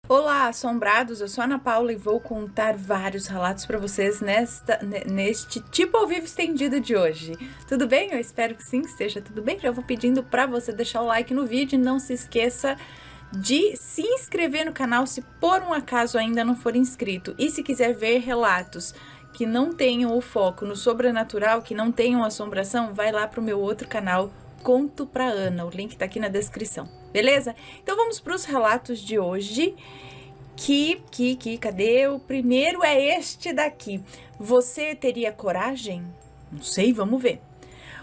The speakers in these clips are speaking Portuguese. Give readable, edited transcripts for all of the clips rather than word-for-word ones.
Olá, assombrados! Eu sou a Ana Paula e vou contar vários relatos para vocês neste tipo ao vivo estendido de hoje. Tudo bem? Eu espero que sim, esteja tudo bem. Já vou pedindo para você deixar o like no vídeo e não se esqueça de se inscrever no canal se por um acaso ainda não for inscrito. E se quiser ver relatos que não tenham o foco no sobrenatural, que não tenham assombração, vai lá para o meu outro canal, Conto pra Ana. O link tá aqui na descrição, beleza? Então vamos para os relatos de hoje. Cadê? O primeiro é este daqui. Você teria coragem? Não sei, vamos ver.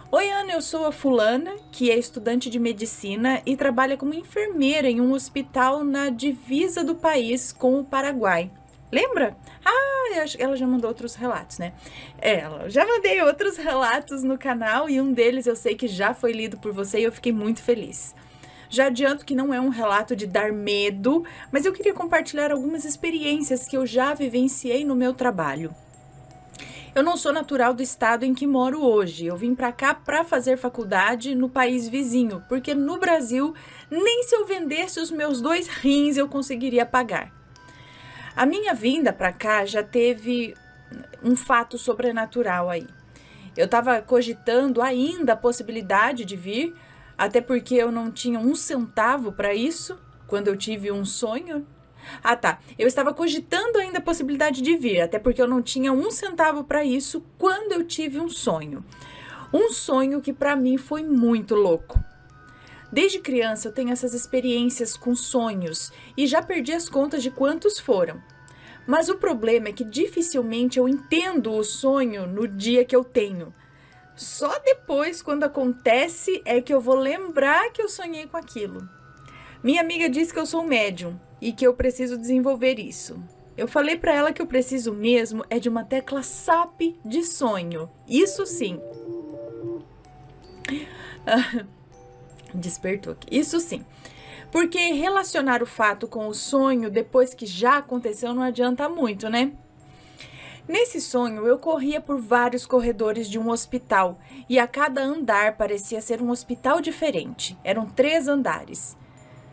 Oi, Ana, eu sou a fulana, que é estudante de medicina e trabalha como enfermeira em um hospital na divisa do país com o Paraguai. Lembra? Ah, eu acho que ela já mandou outros relatos, né? Ela já mandei outros relatos no canal e um deles eu sei que já foi lido por você e eu fiquei muito feliz. Já adianto que não é um relato de dar medo, mas eu queria compartilhar algumas experiências que eu já vivenciei no meu trabalho. Eu não sou natural do estado em que moro hoje. Eu vim para cá para fazer faculdade no país vizinho, porque no Brasil nem se eu vendesse os meus 2 rins eu conseguiria pagar. A minha vinda para cá já teve um fato sobrenatural aí. Eu estava cogitando ainda a possibilidade de vir, até porque eu não tinha um centavo para isso, quando eu tive um sonho. Ah, tá. Eu estava cogitando ainda a possibilidade de vir, até porque eu não tinha um centavo para isso quando eu tive um sonho. Um sonho que para mim foi muito louco. Desde criança eu tenho essas experiências com sonhos e já perdi as contas de quantos foram. Mas o problema é que dificilmente eu entendo o sonho no dia que eu tenho. Só depois, quando acontece, é que eu vou lembrar que eu sonhei com aquilo. Minha amiga disse que eu sou médium e que eu preciso desenvolver isso. Eu falei para ela que eu preciso mesmo é de uma tecla SAP de sonho. Isso sim. Despertou aqui. Isso sim. Porque relacionar o fato com o sonho depois que já aconteceu não adianta muito, né? Nesse sonho, eu corria por vários corredores de um hospital e a cada andar parecia ser um hospital diferente. Eram 3 andares.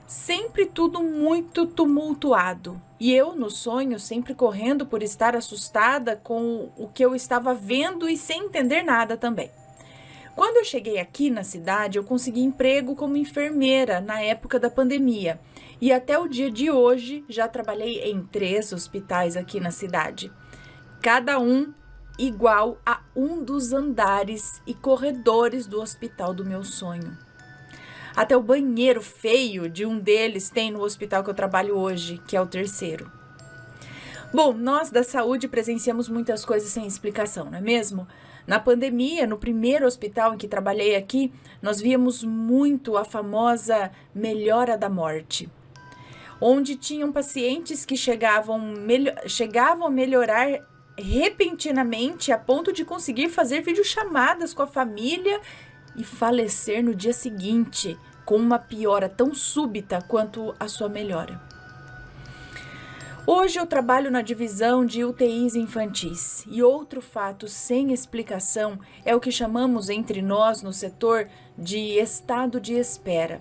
Sempre tudo muito tumultuado. E eu, no sonho, sempre correndo por estar assustada com o que eu estava vendo e sem entender nada também. Quando eu cheguei aqui na cidade, eu consegui emprego como enfermeira na época da pandemia. E até o dia de hoje, já trabalhei em 3 hospitais aqui na cidade. Cada um igual a um dos andares e corredores do hospital do meu sonho. Até o banheiro feio de um deles tem no hospital que eu trabalho hoje, que é o 3º. Bom, nós da saúde presenciamos muitas coisas sem explicação, não é mesmo? Na pandemia, no primeiro hospital em que trabalhei aqui, nós víamos muito a famosa melhora da morte, onde tinham pacientes que chegavam a melhorar repentinamente a ponto de conseguir fazer videochamadas com a família e falecer no dia seguinte, com uma piora tão súbita quanto a sua melhora. Hoje eu trabalho na divisão de UTIs infantis e outro fato sem explicação é o que chamamos entre nós no setor de estado de espera.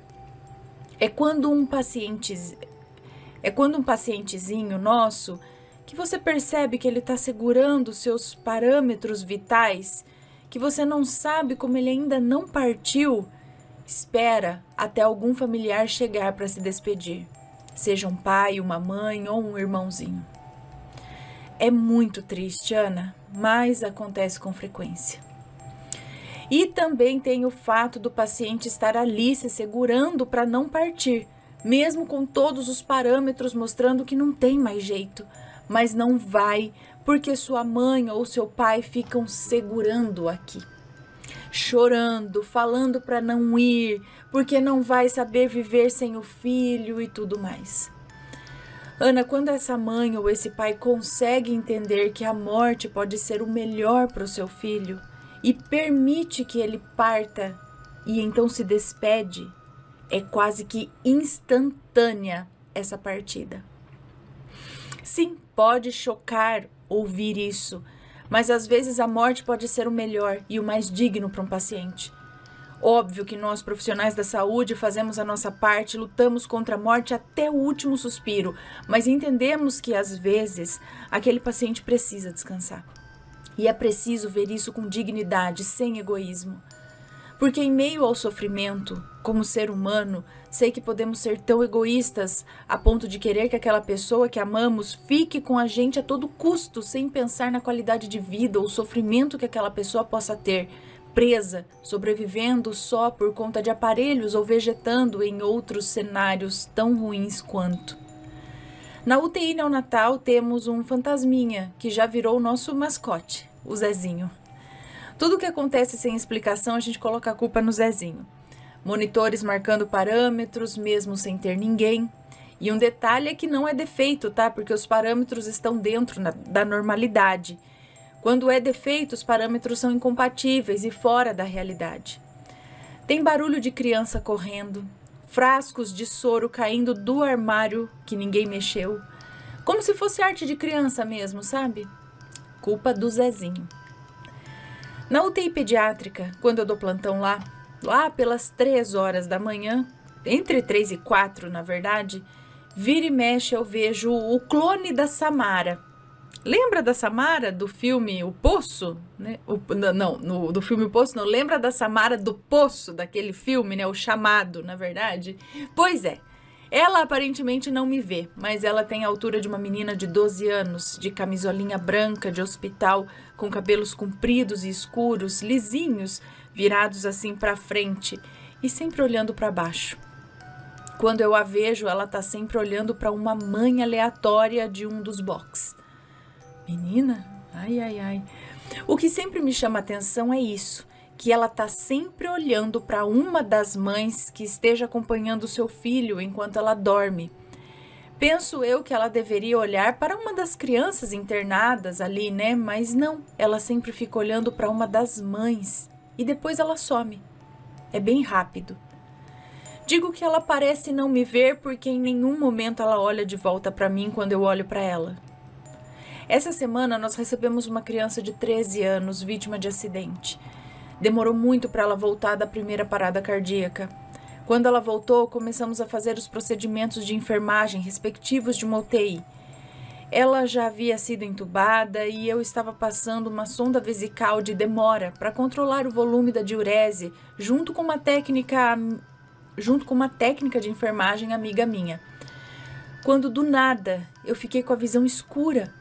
É quando um pacientezinho nosso que você percebe que ele está segurando seus parâmetros vitais, que você não sabe como ele ainda não partiu, espera até algum familiar chegar para se despedir. Seja um pai, uma mãe ou um irmãozinho. É muito triste, Ana, mas acontece com frequência. E também tem o fato do paciente estar ali se segurando para não partir, mesmo com todos os parâmetros mostrando que não tem mais jeito, mas não vai, porque sua mãe ou seu pai ficam segurando aqui. Chorando, falando para não ir, porque não vai saber viver sem o filho e tudo mais. Ana, quando essa mãe ou esse pai consegue entender que a morte pode ser o melhor para o seu filho e permite que ele parta e então se despede, é quase que instantânea essa partida. Sim, pode chocar ouvir isso, mas às vezes a morte pode ser o melhor e o mais digno para um paciente. Óbvio que nós, profissionais da saúde, fazemos a nossa parte, lutamos contra a morte até o último suspiro, mas entendemos que, às vezes, aquele paciente precisa descansar. E é preciso ver isso com dignidade, sem egoísmo. Porque em meio ao sofrimento, como ser humano, sei que podemos ser tão egoístas a ponto de querer que aquela pessoa que amamos fique com a gente a todo custo, sem pensar na qualidade de vida ou sofrimento que aquela pessoa possa ter, presa, sobrevivendo só por conta de aparelhos ou vegetando em outros cenários tão ruins quanto. Na UTI neonatal temos um fantasminha que já virou o nosso mascote, o Zezinho. Tudo que acontece sem explicação, a gente coloca a culpa no Zezinho. Monitores marcando parâmetros, mesmo sem ter ninguém. E um detalhe é que não é defeito, tá? Porque os parâmetros estão dentro da normalidade. Quando é defeito, os parâmetros são incompatíveis e fora da realidade. Tem barulho de criança correndo, frascos de soro caindo do armário que ninguém mexeu. Como se fosse arte de criança mesmo, sabe? Culpa do Zezinho. Na UTI pediátrica, quando eu dou plantão lá pelas 3 horas da manhã, entre 3 e 4, na verdade, vira e mexe eu vejo o clone da Samara. Lembra da Samara do filme O Poço? Né? Do filme O Poço não. Lembra da Samara do Poço, daquele filme, né? O Chamado, na verdade? Pois é. Ela aparentemente não me vê, mas ela tem a altura de uma menina de 12 anos, de camisolinha branca de hospital, com cabelos compridos e escuros, lisinhos, virados assim para frente e sempre olhando para baixo. Quando eu a vejo, ela tá sempre olhando para uma mãe aleatória de um dos box. Menina? Ai, ai, ai. O que sempre me chama atenção é isso, que ela tá sempre olhando para uma das mães que esteja acompanhando o seu filho enquanto ela dorme. Penso eu que ela deveria olhar para uma das crianças internadas ali, né? Mas não, ela sempre fica olhando para uma das mães e depois ela some. É bem rápido. Digo que ela parece não me ver porque em nenhum momento ela olha de volta para mim quando eu olho para ela. Essa semana nós recebemos uma criança de 13 anos, vítima de acidente. Demorou muito para ela voltar da primeira parada cardíaca. Quando ela voltou, começamos a fazer os procedimentos de enfermagem respectivos de uma UTI. Ela já havia sido entubada e eu estava passando uma sonda vesical de demora para controlar o volume da diurese, junto com uma técnica de enfermagem amiga minha. Quando do nada eu fiquei com a visão escura.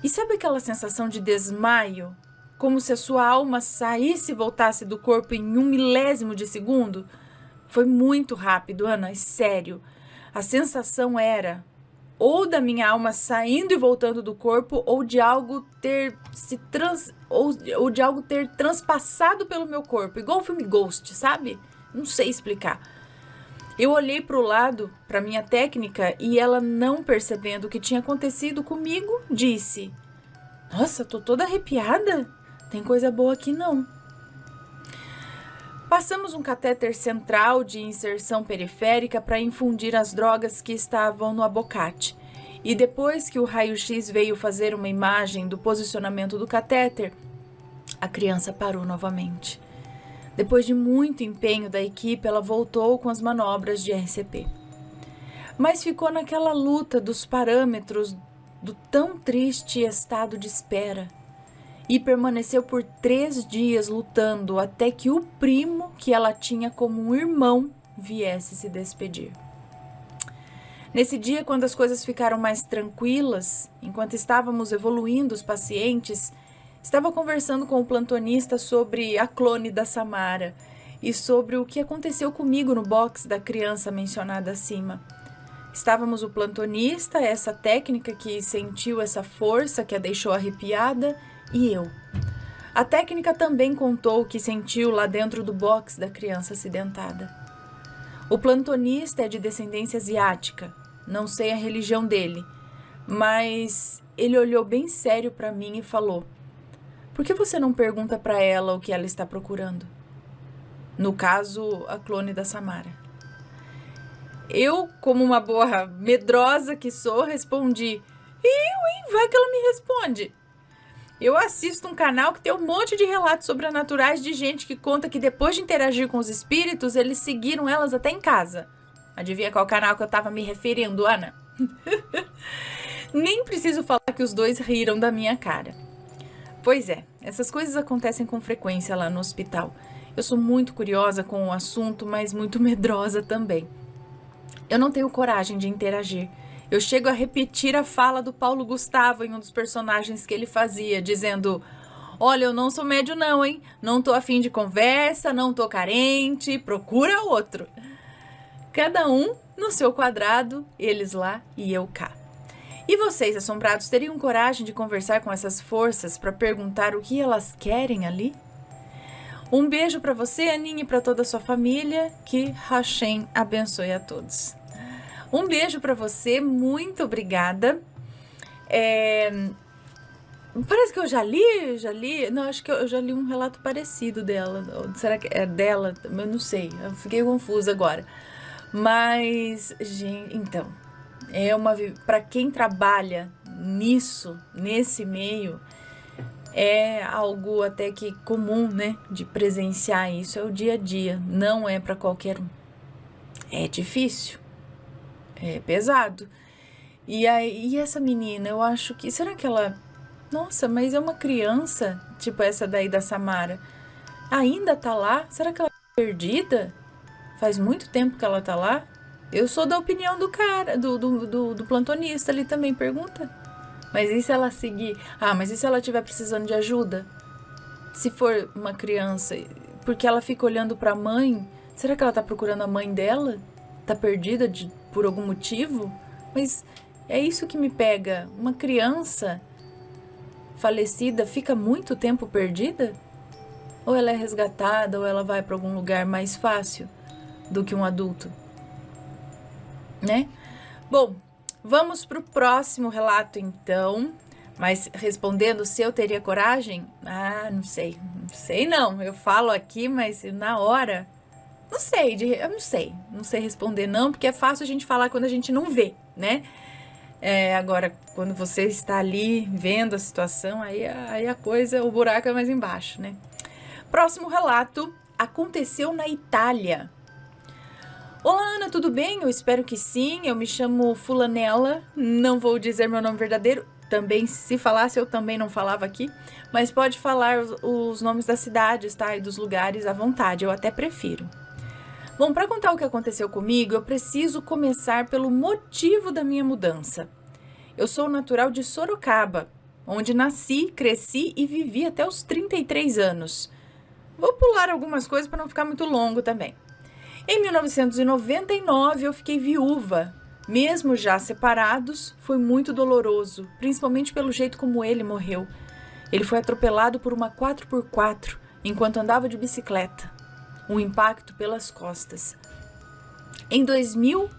E sabe aquela sensação de desmaio? Como se a sua alma saísse e voltasse do corpo em 1 milésimo de segundo? Foi muito rápido, Ana, é sério. A sensação era ou da minha alma saindo e voltando do corpo, ou de algo ter ou de algo ter transpassado pelo meu corpo, igual o filme Ghost, sabe? Não sei explicar. Eu olhei para o lado, para minha técnica, e ela, não percebendo o que tinha acontecido comigo, disse: "Nossa, tô toda arrepiada. Tem coisa boa aqui não." Passamos um catéter central de inserção periférica para infundir as drogas que estavam no abocate. E depois que o raio-x veio fazer uma imagem do posicionamento do catéter, a criança parou novamente. Depois de muito empenho da equipe, ela voltou com as manobras de RCP. Mas ficou naquela luta dos parâmetros do tão triste estado de espera. E permaneceu por 3 dias lutando até que o primo, que ela tinha como um irmão, viesse se despedir. Nesse dia, quando as coisas ficaram mais tranquilas, enquanto estávamos evoluindo os pacientes, estava conversando com o plantonista sobre a clone da Samara e sobre o que aconteceu comigo no box da criança mencionada acima. Estávamos o plantonista, essa técnica que sentiu essa força que a deixou arrepiada, e eu. A técnica também contou o que sentiu lá dentro do box da criança acidentada. O plantonista é de descendência asiática, não sei a religião dele, mas ele olhou bem sério para mim e falou: "Por que você não pergunta para ela o que ela está procurando?" No caso, a clone da Samara. Eu, como uma boa medrosa que sou, respondi: "Vai que ela me responde." Eu assisto um canal que tem um monte de relatos sobrenaturais de gente que conta que depois de interagir com os espíritos, eles seguiram elas até em casa. Adivinha qual canal que eu tava me referindo, Ana? Nem preciso falar que os dois riram da minha cara. Pois é, essas coisas acontecem com frequência lá no hospital. Eu sou muito curiosa com o assunto, mas muito medrosa também. Eu não tenho coragem de interagir. Eu chego a repetir a fala do Paulo Gustavo em um dos personagens que ele fazia, dizendo: olha, eu não sou médio não, hein? Não tô afim de conversa, não tô carente, procura outro. Cada um no seu quadrado, eles lá e eu cá. E vocês, assombrados, teriam coragem de conversar com essas forças para perguntar o que elas querem ali? Um beijo para você, Aninha, e para toda a sua família. Que Hashem abençoe a todos. Um beijo para você, muito obrigada. Parece que eu já li. Não, acho que eu já li um relato parecido dela. Será que é dela? Eu não sei, eu fiquei confusa agora. Mas, gente, então, para quem trabalha nesse meio, é algo até que comum, né, de presenciar isso, é o dia a dia, não é para qualquer um. É difícil, é pesado. E essa menina, eu acho que, será que ela, nossa, mas é uma criança, tipo essa daí da Samara, ainda tá lá? Será que ela tá perdida? Faz muito tempo que ela tá lá? Eu sou da opinião do cara, do plantonista ali também, pergunta. Mas e se ela seguir? Mas e se ela estiver precisando de ajuda? Se for uma criança, porque ela fica olhando pra mãe, será que ela tá procurando a mãe dela? Tá perdida por algum motivo? Mas é isso que me pega. Uma criança falecida fica muito tempo perdida? Ou ela é resgatada, ou ela vai pra algum lugar mais fácil do que um adulto, né? Bom, vamos pro próximo relato então. Mas respondendo se eu teria coragem, não sei não. Eu falo aqui, mas na hora, eu não sei responder não, porque é fácil a gente falar quando a gente não vê, né? Agora, quando você está ali vendo a situação, aí a coisa, o buraco é mais embaixo, né? Próximo relato aconteceu na Itália. Olá, Ana, tudo bem? Eu espero que sim. Eu me chamo Fulanella, não vou dizer meu nome verdadeiro. Também, se falasse, eu também não falava aqui. Mas pode falar os nomes das cidades, tá? E dos lugares à vontade, eu até prefiro. Bom, para contar o que aconteceu comigo, eu preciso começar pelo motivo da minha mudança. Eu sou natural de Sorocaba, onde nasci, cresci e vivi até os 33 anos. Vou pular algumas coisas para não ficar muito longo também. Em 1999, eu fiquei viúva. Mesmo já separados, foi muito doloroso, principalmente pelo jeito como ele morreu. Ele foi atropelado por uma 4x4 enquanto andava de bicicleta. Um impacto pelas costas. Em 2000,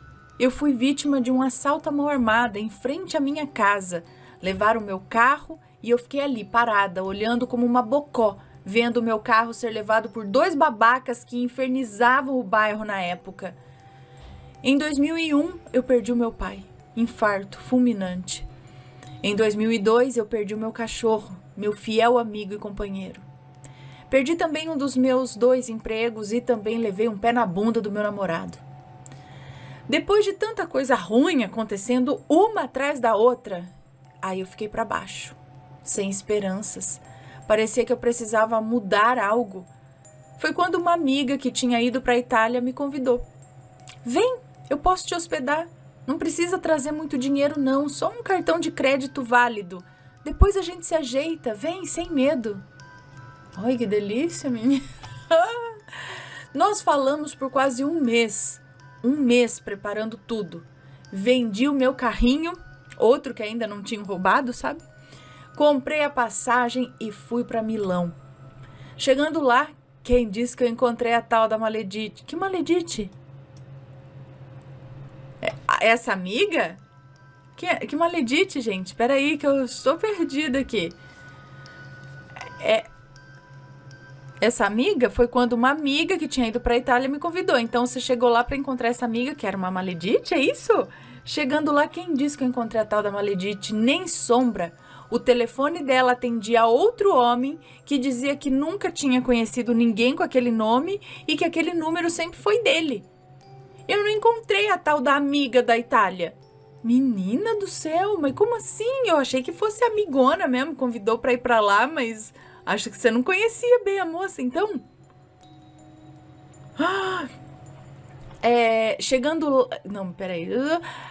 eu fui vítima de um assalto à mão armada em frente à minha casa. Levaram o meu carro e eu fiquei ali parada, olhando como uma bocó, vendo o meu carro ser levado por 2 babacas que infernizavam o bairro na época. Em 2001, eu perdi o meu pai, infarto fulminante. Em 2002, eu perdi o meu cachorro, meu fiel amigo e companheiro. Perdi também um dos meus 2 empregos e também levei um pé na bunda do meu namorado. Depois de tanta coisa ruim acontecendo uma atrás da outra, aí eu fiquei para baixo, sem esperanças. Parecia que eu precisava mudar algo. Foi quando uma amiga que tinha ido para a Itália me convidou. Vem, eu posso te hospedar. Não precisa trazer muito dinheiro não, só um cartão de crédito válido. Depois a gente se ajeita, vem, sem medo. Ai, que delícia, menina. Nós falamos por quase um mês preparando tudo. Vendi o meu carrinho, outro que ainda não tinha roubado, sabe? Comprei a passagem e fui para Milão. Chegando lá, quem disse que eu encontrei a tal da Maledite? Que Maledite? Essa amiga? Que Maledite, gente? Peraí que eu estou perdida aqui. Essa amiga foi quando uma amiga que tinha ido para a Itália me convidou. Então você chegou lá para encontrar essa amiga que era uma Maledite, é isso? Chegando lá, quem disse que eu encontrei a tal da Maledite? Nem sombra. O telefone dela atendia a outro homem que dizia que nunca tinha conhecido ninguém com aquele nome e que aquele número sempre foi dele. Eu não encontrei a tal da amiga da Itália. Menina do céu, mas como assim? Eu achei que fosse amigona mesmo, convidou pra ir pra lá, mas acho que você não conhecia bem a moça, então. Chegando... Não, peraí.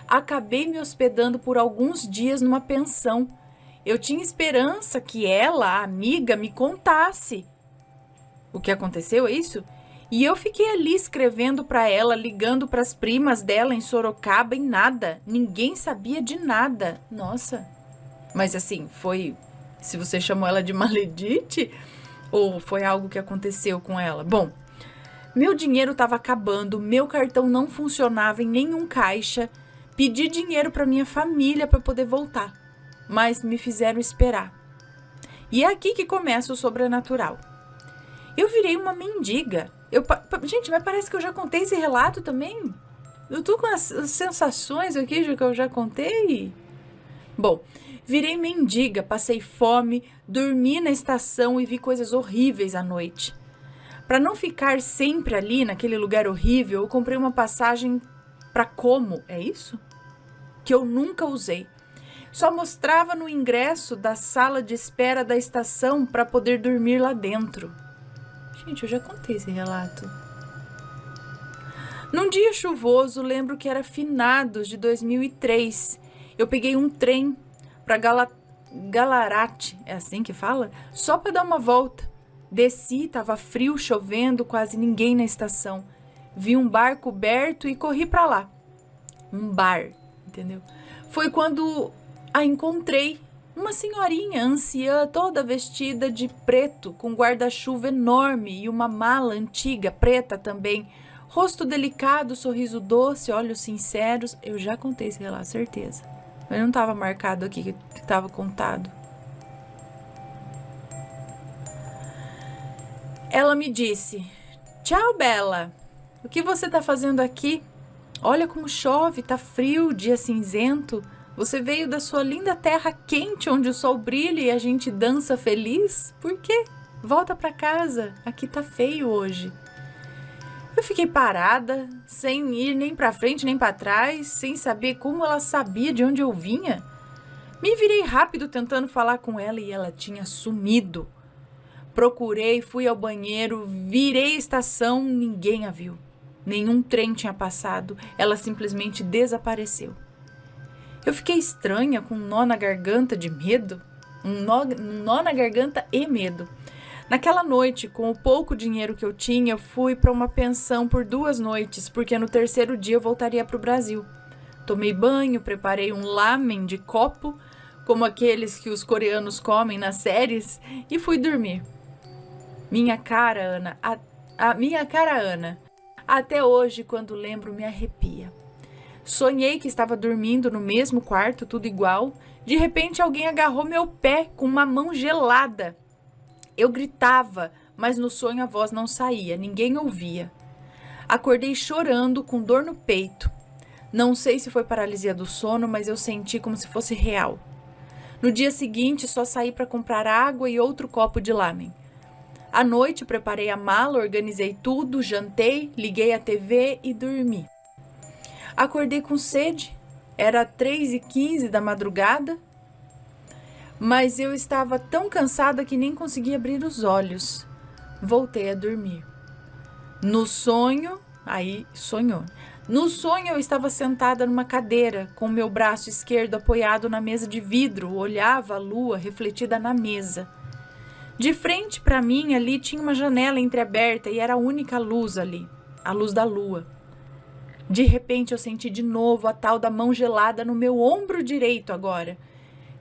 Acabei me hospedando por alguns dias numa pensão. Eu tinha esperança que ela, a amiga, me contasse o que aconteceu, é isso? E eu fiquei ali escrevendo pra ela, ligando pras primas dela em Sorocaba e nada. Ninguém sabia de nada. Nossa. Mas assim, foi... Se você chamou ela de Maledite? Ou foi algo que aconteceu com ela? Bom, meu dinheiro estava acabando, meu cartão não funcionava em nenhum caixa. Pedi dinheiro pra minha família para poder voltar. Mas me fizeram esperar. E é aqui que começa o sobrenatural. Eu virei uma mendiga. Gente, mas parece que eu já contei esse relato também. Eu tô com as sensações aqui de que eu já contei. Bom, virei mendiga, passei fome, dormi na estação e vi coisas horríveis à noite. Para não ficar sempre ali, naquele lugar horrível, eu comprei uma passagem para Como, é isso? Que eu nunca usei. Só mostrava no ingresso da sala de espera da estação para poder dormir lá dentro. Gente, eu já contei esse relato. Num dia chuvoso, lembro que era finados de 2003. Eu peguei um trem para Galarate, é assim que fala? Só para dar uma volta. Desci, tava frio, chovendo, quase ninguém na estação. Vi um bar coberto e corri para lá. Um bar, entendeu? Foi quando a encontrei. Uma senhorinha anciã, toda vestida de preto, com guarda-chuva enorme e uma mala antiga, preta também. Rosto delicado, sorriso doce, olhos sinceros. Eu já contei esse relato, certeza. Mas não estava marcado aqui que estava contado. Ela me disse: "Tchau, Bela. O que você está fazendo aqui? Olha como chove, tá frio, dia cinzento. Você veio da sua linda terra quente, onde o sol brilha e a gente dança feliz? Por quê? Volta pra casa, aqui tá feio hoje." Eu fiquei parada, sem ir nem pra frente nem pra trás, sem saber como ela sabia de onde eu vinha. Me virei rápido tentando falar com ela e ela tinha sumido. Procurei, fui ao banheiro, virei a estação, ninguém a viu. Nenhum trem tinha passado, ela simplesmente desapareceu. Eu fiquei estranha, com um nó na garganta de medo. Um nó na garganta e medo. Naquela noite, com o pouco dinheiro que eu tinha, eu fui para uma pensão por 2 noites, porque no terceiro dia eu voltaria para o Brasil. Tomei banho, preparei um lamen de copo, como aqueles que os coreanos comem nas séries, e fui dormir. Minha cara, Ana, minha cara, Ana, até hoje, quando lembro, me arrepia. Sonhei que estava dormindo no mesmo quarto, tudo igual. De repente, alguém agarrou meu pé com uma mão gelada. Eu gritava, mas no sonho a voz não saía, ninguém ouvia. Acordei chorando, com dor no peito. Não sei se foi paralisia do sono, mas eu senti como se fosse real. No dia seguinte, só saí para comprar água e outro copo de lamen. À noite, preparei a mala, organizei tudo, jantei, liguei a TV e dormi. Acordei com sede, era 3h15 da madrugada, mas eu estava tão cansada que nem conseguia abrir os olhos. Voltei a dormir. No sonho, No sonho eu estava sentada numa cadeira, com meu braço esquerdo apoiado na mesa de vidro, olhava a lua refletida na mesa. De frente para mim, ali tinha uma janela entreaberta e era a única luz ali, a luz da lua. De repente eu senti de novo a tal da mão gelada no meu ombro direito agora.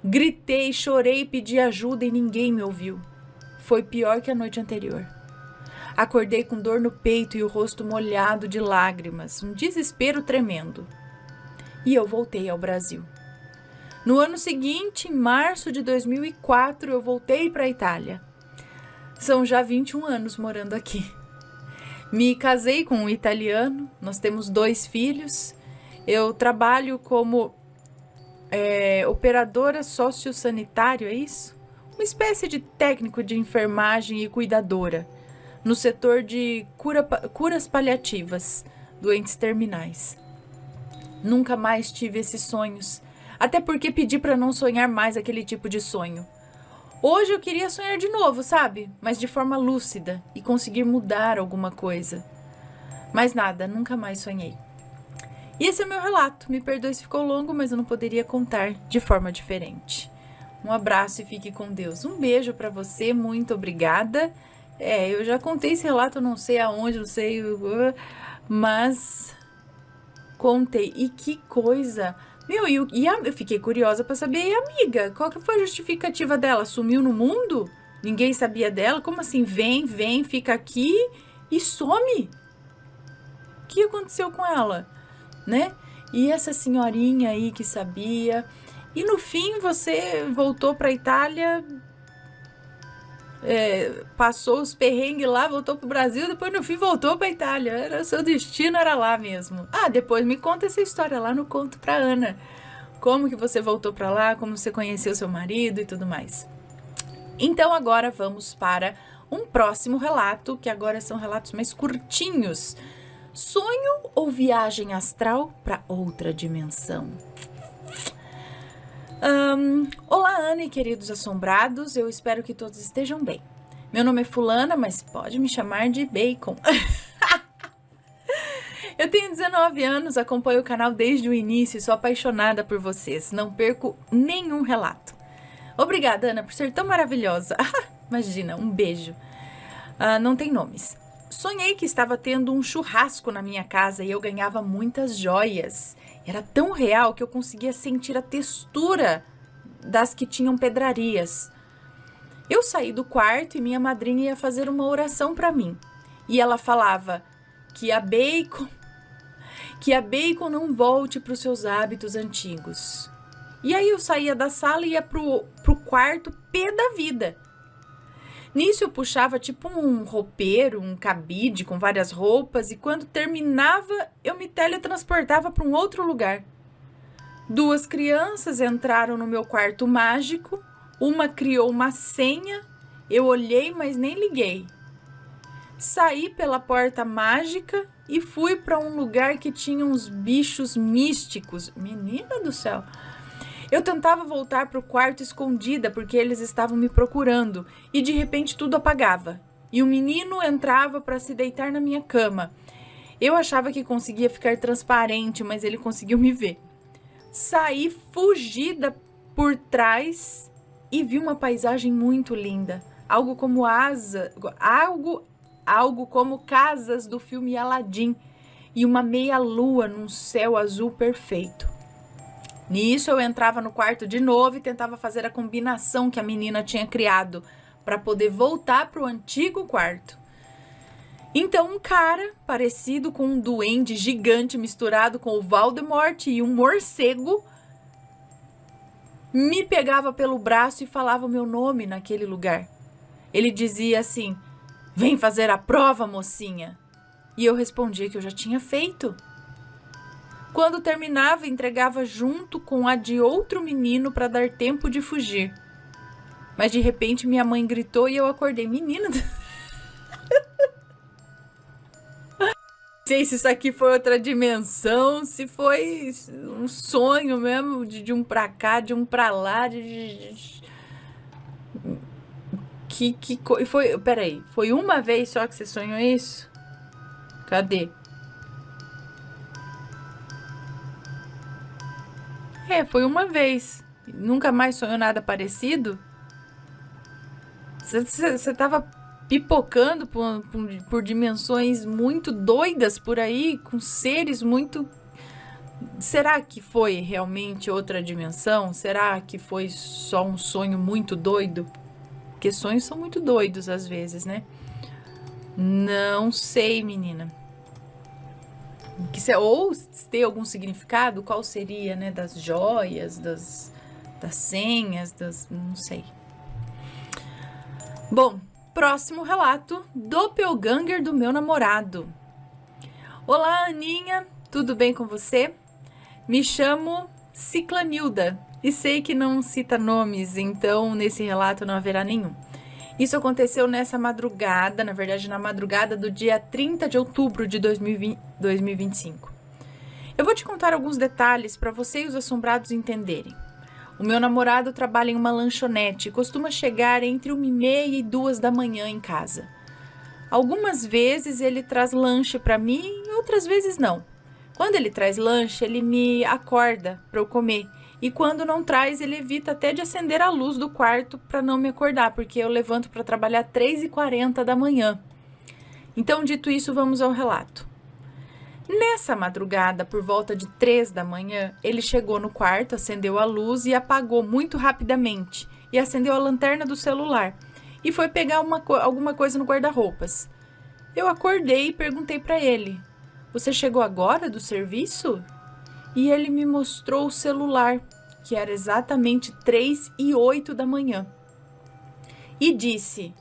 Gritei, chorei, pedi ajuda e ninguém me ouviu. Foi pior que a noite anterior. Acordei com dor no peito e o rosto molhado de lágrimas, um desespero tremendo. E eu voltei ao Brasil. No ano seguinte, em março de 2004, eu voltei para a Itália. São já 21 anos morando aqui. Me casei com um italiano, nós temos 2 filhos Eu trabalho como operadora sociossanitário, é isso? Uma espécie de técnico de enfermagem e cuidadora no setor de curas paliativas, doentes terminais. Nunca mais tive esses sonhos, até porque pedi para não sonhar mais aquele tipo de sonho. Hoje eu queria sonhar de novo, sabe? Mas de forma lúcida e conseguir mudar alguma coisa. Mas nada, nunca mais sonhei. E esse é o meu relato. Me perdoe se ficou longo, mas eu não poderia contar de forma diferente. Um abraço e fique com Deus. Um beijo para você, muito obrigada. Eu já contei esse relato, não sei aonde, não sei, mas contei. E que coisa! Meu, eu fiquei curiosa para saber, e a amiga? Qual que foi a justificativa dela? Sumiu no mundo? Ninguém sabia dela? Como assim? Vem, fica aqui e some? O que aconteceu com ela? Né? E essa senhorinha aí que sabia. E no fim você voltou para a Itália, passou os perrengues lá, voltou pro Brasil, depois no fim voltou para a Itália. Seu destino era lá mesmo. Depois me conta essa história lá no Conto pra Ana. Como que você voltou para lá, como você conheceu seu marido e tudo mais. Então agora vamos para um próximo relato, que agora são relatos mais curtinhos. Sonho ou viagem astral para outra dimensão? Olá, Ana e queridos assombrados, eu espero que todos estejam bem. Meu nome é Fulana, mas pode me chamar de Bacon. Eu tenho 19 anos, acompanho o canal desde o início e sou apaixonada por vocês. Não perco nenhum relato. Obrigada, Ana, por ser tão maravilhosa. Imagina, um beijo. Não tem nomes. Sonhei que estava tendo um churrasco na minha casa e eu ganhava muitas joias. Era tão real que eu conseguia sentir a textura das que tinham pedrarias. Eu saí do quarto e minha madrinha ia fazer uma oração para mim. E ela falava que a Bacon não volte para os seus hábitos antigos. E aí eu saía da sala e ia pro quarto pé da vida. Nisso eu puxava tipo um roupeiro, um cabide com várias roupas e quando terminava eu me teletransportava para um outro lugar. 2 crianças entraram no meu quarto mágico, uma criou uma senha, eu olhei, mas nem liguei. Saí pela porta mágica e fui para um lugar que tinha uns bichos místicos. Menina do céu! Eu tentava voltar para o quarto escondida porque eles estavam me procurando e de repente tudo apagava. E um menino entrava para se deitar na minha cama. Eu achava que conseguia ficar transparente, mas ele conseguiu me ver. Saí fugida por trás e vi uma paisagem muito linda. Algo como casas do filme Aladdin e uma meia-lua num céu azul perfeito. Nisso eu entrava no quarto de novo e tentava fazer a combinação que a menina tinha criado para poder voltar para o antigo quarto. Então um cara parecido com um duende gigante misturado com o Voldemort e um morcego me pegava pelo braço e falava o meu nome naquele lugar. Ele dizia assim: "Vem fazer a prova, mocinha." E eu respondia que eu já tinha feito. Quando terminava, entregava junto com a de outro menino para dar tempo de fugir. Mas de repente minha mãe gritou e eu acordei. Menina, não sei se isso aqui foi outra dimensão, se foi um sonho mesmo, de um pra cá, de um pra lá, Peraí, foi uma vez só que você sonhou isso? Cadê? Foi uma vez. Nunca mais sonhou nada parecido? Você tava pipocando por dimensões muito doidas por aí, com seres muito... Será que foi realmente outra dimensão? Será que foi só um sonho muito doido? Porque sonhos são muito doidos às vezes, né? Não sei, menina. Ou se tem algum significado, qual seria, né? Das joias, das senhas, não sei. Bom, próximo relato: doppelganger do meu namorado. Olá, Aninha, tudo bem com você? Me chamo Ciclanilda e sei que não cita nomes, então nesse relato não haverá nenhum. Isso aconteceu nessa madrugada, na verdade na madrugada do dia 30 de outubro de 2025. Eu vou te contar alguns detalhes para você e os assombrados entenderem. O meu namorado trabalha em uma lanchonete e costuma chegar entre 1h30 e 2 da manhã em casa. Algumas vezes ele traz lanche para mim e outras vezes não. Quando ele traz lanche, ele me acorda para eu comer. E quando não traz, ele evita até de acender a luz do quarto para não me acordar, porque eu levanto para trabalhar 3h40 da manhã. Então, dito isso, vamos ao relato. Nessa madrugada, por volta de 3 da manhã, ele chegou no quarto, acendeu a luz e apagou muito rapidamente. E acendeu a lanterna do celular. E foi pegar alguma coisa no guarda-roupas. Eu acordei e perguntei para ele: "Você chegou agora do serviço?" E ele me mostrou o celular, que era exatamente 3h08 da manhã. E disse: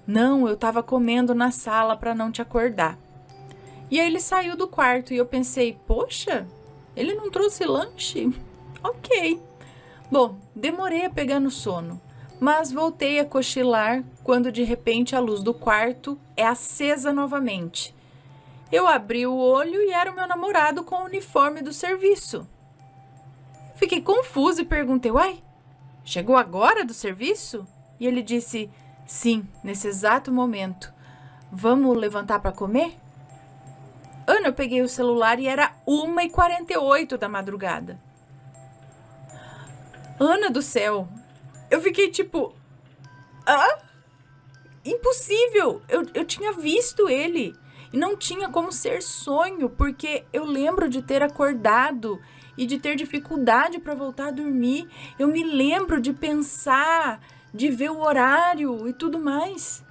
"Não, eu estava comendo na sala para não te acordar." E aí ele saiu do quarto e eu pensei: poxa, ele não trouxe lanche? Ok. Bom, demorei a pegar no sono, mas voltei a cochilar quando de repente a luz do quarto é acesa novamente. Eu abri o olho e era o meu namorado com o uniforme do serviço. Fiquei confusa e perguntei: "Uai, chegou agora do serviço?" E ele disse: "Sim, nesse exato momento. Vamos levantar para comer?" Ana, eu peguei o celular e era 1h48 da madrugada. Ana do céu, eu fiquei tipo... Impossível! Eu tinha visto ele e não tinha como ser sonho, porque eu lembro de ter acordado e de ter dificuldade para voltar a dormir. Eu me lembro de pensar, de ver o horário e tudo mais.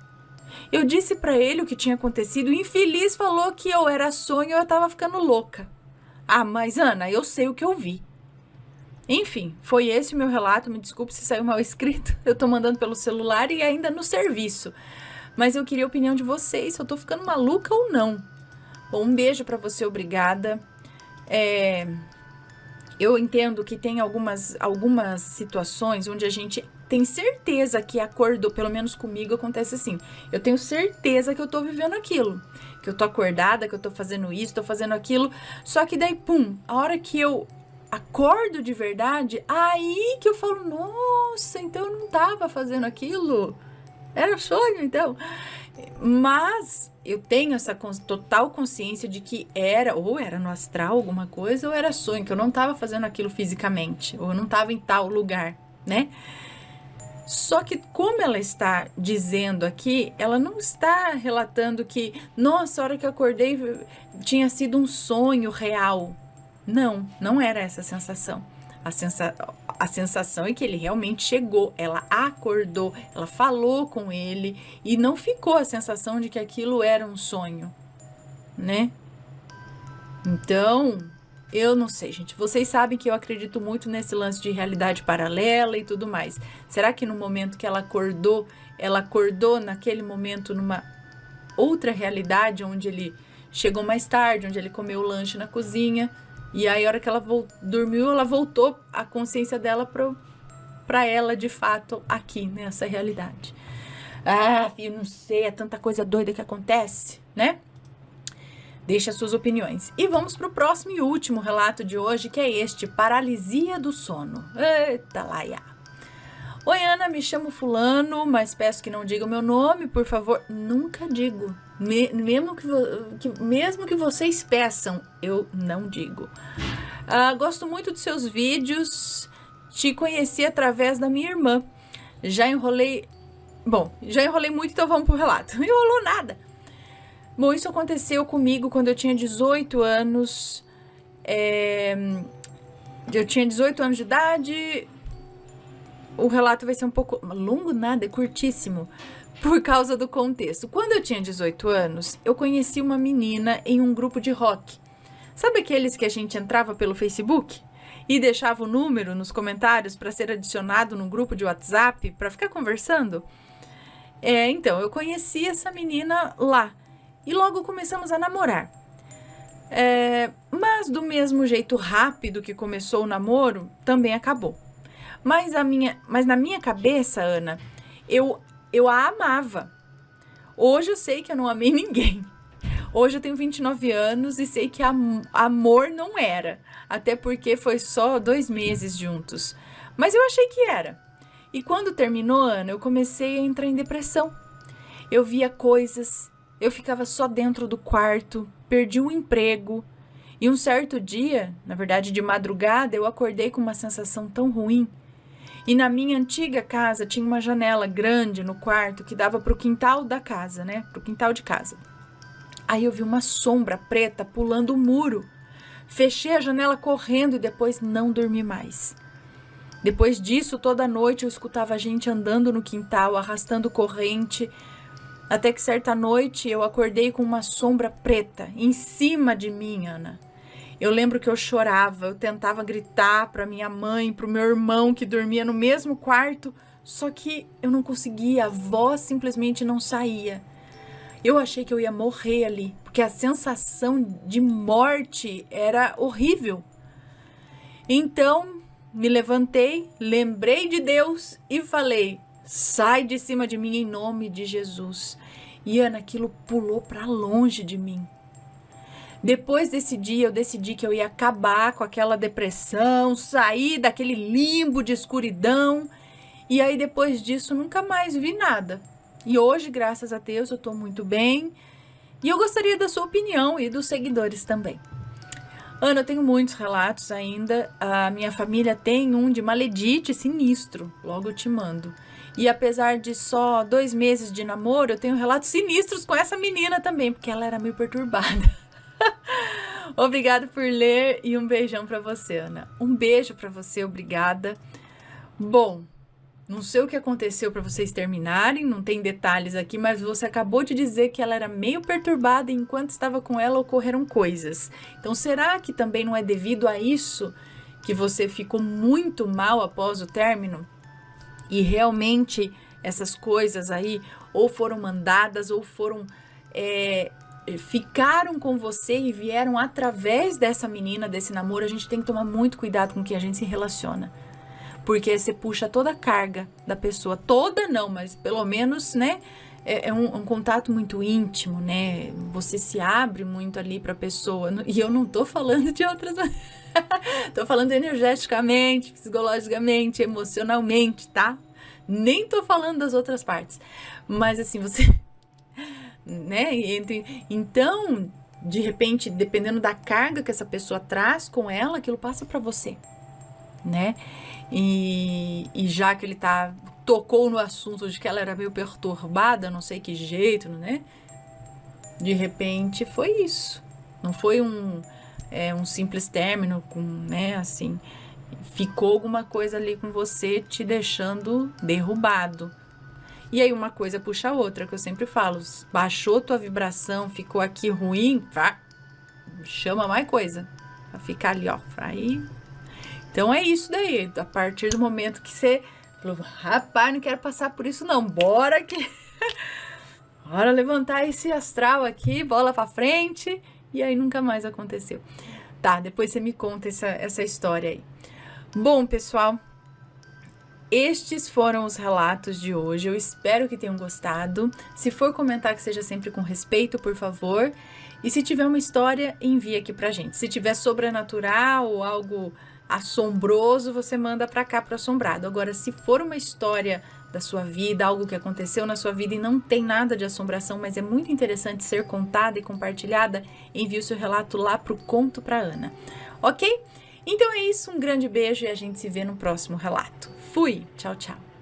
Eu disse para ele o que tinha acontecido e o infeliz falou que eu era sonho e eu estava ficando louca. Ah, mas Ana, eu sei o que eu vi. Enfim, foi esse o meu relato. Me desculpe se saiu mal escrito. Eu tô mandando pelo celular e ainda no serviço. Mas eu queria a opinião de vocês, se eu tô ficando maluca ou não. Bom, um beijo pra você, obrigada. Eu entendo que tem algumas situações onde a gente tem certeza que acordou, pelo menos comigo acontece assim. Eu tenho certeza que eu tô vivendo aquilo. Que eu tô acordada, que eu tô fazendo isso, tô fazendo aquilo. Só que daí, pum, a hora que eu acordo de verdade, aí que eu falo: nossa, então eu não tava fazendo aquilo. Era sonho, então. Mas eu tenho essa total consciência de que ou era no astral alguma coisa, ou era sonho, que eu não tava fazendo aquilo fisicamente, ou eu não tava em tal lugar, né? Só que como ela está dizendo aqui, ela não está relatando que, nossa, a hora que eu acordei tinha sido um sonho real. Não, não era essa a sensação. A sensação é que ele realmente chegou, ela acordou, ela falou com ele e não ficou a sensação de que aquilo era um sonho, né? Então, eu não sei, gente. Vocês sabem que eu acredito muito nesse lance de realidade paralela e tudo mais. Será que no momento que ela acordou naquele momento numa outra realidade, onde ele chegou mais tarde, onde ele comeu o lanche na cozinha? E aí, a hora que ela dormiu, ela voltou a consciência dela pra ela, de fato, aqui, nessa realidade. Ah, filho, não sei, é tanta coisa doida que acontece, né? Deixe as suas opiniões. E vamos pro próximo e último relato de hoje, que é este: paralisia do sono. Eita, laia. Oi, Ana, me chamo fulano, mas peço que não diga o meu nome, por favor. Nunca digo. Mesmo que vocês peçam, eu não digo. Gosto muito dos seus vídeos. Te conheci através da minha irmã. Já enrolei muito, então vamos pro relato. Não enrolou nada. Bom, isso aconteceu comigo quando eu tinha 18 anos. Eu tinha 18 anos de idade. O relato vai ser um pouco longo, nada, é curtíssimo, por causa do contexto. Quando eu tinha 18 anos, eu conheci uma menina em um grupo de rock. Sabe aqueles que a gente entrava pelo Facebook e deixava o número nos comentários para ser adicionado num grupo de WhatsApp para ficar conversando? Então, eu conheci essa menina lá e logo começamos a namorar. Mas do mesmo jeito rápido que começou o namoro, também acabou. Mas na minha cabeça, Ana, eu a amava. Hoje eu sei que eu não amei ninguém. Hoje eu tenho 29 anos e sei que amor não era. Até porque foi só 2 meses juntos. Mas eu achei que era. E quando terminou, Ana, eu comecei a entrar em depressão. Eu via coisas, eu ficava só dentro do quarto, perdi um emprego. E um certo dia, na verdade de madrugada, eu acordei com uma sensação tão ruim. E na minha antiga casa tinha uma janela grande no quarto que dava para o quintal da casa, né? Para o quintal de casa. Aí eu vi uma sombra preta pulando o muro. Fechei a janela correndo e depois não dormi mais. Depois disso, toda noite eu escutava gente andando no quintal, arrastando corrente. Até que certa noite eu acordei com uma sombra preta em cima de mim, Ana. Eu lembro que eu chorava, eu tentava gritar para minha mãe, para o meu irmão que dormia no mesmo quarto, só que eu não conseguia, a voz simplesmente não saía. Eu achei que eu ia morrer ali, porque a sensação de morte era horrível. Então, me levantei, lembrei de Deus e falei: sai de cima de mim em nome de Jesus. E Ana, aquilo pulou para longe de mim. Depois desse dia, eu decidi que eu ia acabar com aquela depressão, sair daquele limbo de escuridão. E aí, depois disso, nunca mais vi nada. E hoje, graças a Deus, eu tô muito bem. E eu gostaria da sua opinião e dos seguidores também. Ana, eu tenho muitos relatos ainda. A minha família tem um de maledite sinistro. Logo eu te mando. E apesar de só 2 meses de namoro, eu tenho relatos sinistros com essa menina também, porque ela era meio perturbada. Obrigada por ler e um beijão pra você, Ana. Um beijo pra você, obrigada. Bom, não sei o que aconteceu pra vocês terminarem, não tem detalhes aqui, mas você acabou de dizer que ela era meio perturbada e enquanto estava com ela ocorreram coisas. Então, será que também não é devido a isso que você ficou muito mal após o término? E realmente essas coisas aí ou foram mandadas ou foram... ficaram com você e vieram através dessa menina, desse namoro. A gente tem que tomar muito cuidado com quem a gente se relaciona, porque você puxa toda a carga da pessoa, toda não, mas pelo menos, né, é um contato muito íntimo, né, você se abre muito ali pra pessoa, e eu não tô falando de outras, tô falando energeticamente, psicologicamente, emocionalmente, tá, nem tô falando das outras partes, mas assim, você... né? Então, de repente, dependendo da carga que essa pessoa traz com ela, aquilo passa para você, né? E já que ele tocou no assunto de que ela era meio perturbada, não sei que jeito, né? De repente foi isso. Não foi um simples término com, né, assim, ficou alguma coisa ali com você te deixando derrubado. E aí uma coisa puxa a outra, que eu sempre falo, baixou tua vibração, ficou aqui ruim, chama mais coisa, pra ficar ali, ó, aí. Então é isso daí, a partir do momento que você falou, rapaz, não quero passar por isso não, bora levantar esse astral aqui, bola pra frente, e aí nunca mais aconteceu. Tá, depois você me conta essa história aí. Bom, pessoal, estes foram os relatos de hoje, eu espero que tenham gostado. Se for comentar, que seja sempre com respeito, por favor. E se tiver uma história, envie aqui pra gente. Se tiver sobrenatural ou algo assombroso, você manda pra cá pro Assombrado. Agora, se for uma história da sua vida, algo que aconteceu na sua vida e não tem nada de assombração, mas é muito interessante ser contada e compartilhada, envie o seu relato lá pro Conto pra Ana. Ok? Então é isso, um grande beijo e a gente se vê no próximo relato. Fui! Tchau, tchau!